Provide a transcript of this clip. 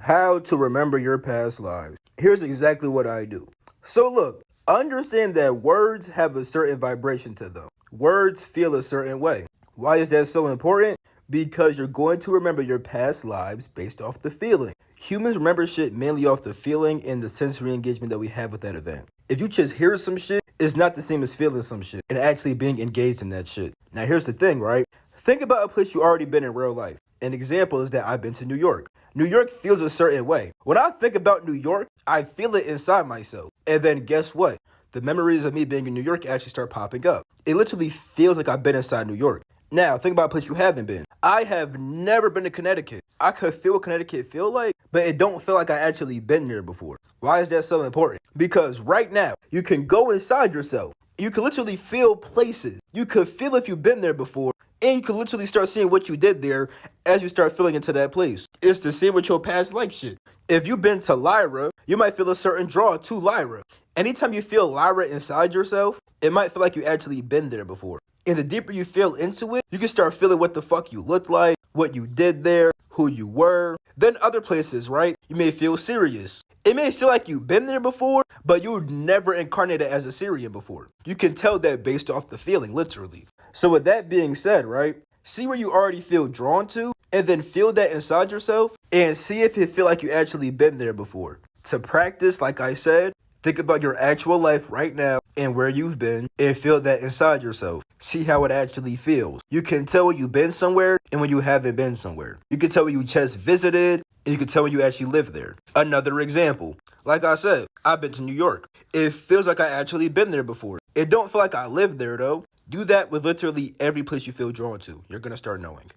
How to remember your past lives. Here's exactly what I do. So look, understand that words have a certain vibration to them. Words feel a certain way. Why is that so important? Because you're going to remember your past lives based off the feeling. Humans remember shit mainly off the feeling and the sensory engagement that we have with that event. If you just hear some shit, it's not the same as feeling some shit and actually being engaged in that shit. Now here's the thing, right? Think about a place you already been in real life. An example is that I've been to New York. New York feels a certain way. When I think about New York, I feel it inside myself. And then guess what? The memories of me being in New York actually start popping up. It literally feels like I've been inside New York. Now, think about a place you haven't been. I have never been to Connecticut. I could feel what Connecticut feel like, but it don't feel like I actually been there before. Why is that so important? Because right now, you can go inside yourself. You can literally feel places. You could feel if you've been there before, and you can literally start seeing what you did there as you start feeling into that place. It's the same with your past life shit. If you've been to Lyra, you might feel a certain draw to Lyra. Anytime you feel Lyra inside yourself, it might feel like you actually been there before. And the deeper you feel into it, you can start feeling what the fuck you look like, what you did there, who you were. Then other places, right? You may feel Sirius. It may feel like you've been there before, but you never incarnated as a Syrian before. You can tell that based off the feeling, literally. So with that being said, right? See where you already feel drawn to, and then feel that inside yourself, and see if you feel like you actually been there before. To practice, like I said, think about your actual life right now and where you've been, and feel that inside yourself. See how it actually feels. You can tell when you've been somewhere and when you haven't been somewhere. You can tell when you just visited, and you can tell when you actually live there. Another example, like I said, I've been to New York. It feels like I actually been there before. It don't feel like I lived there though. Do that with literally every place you feel drawn to. You're gonna start knowing.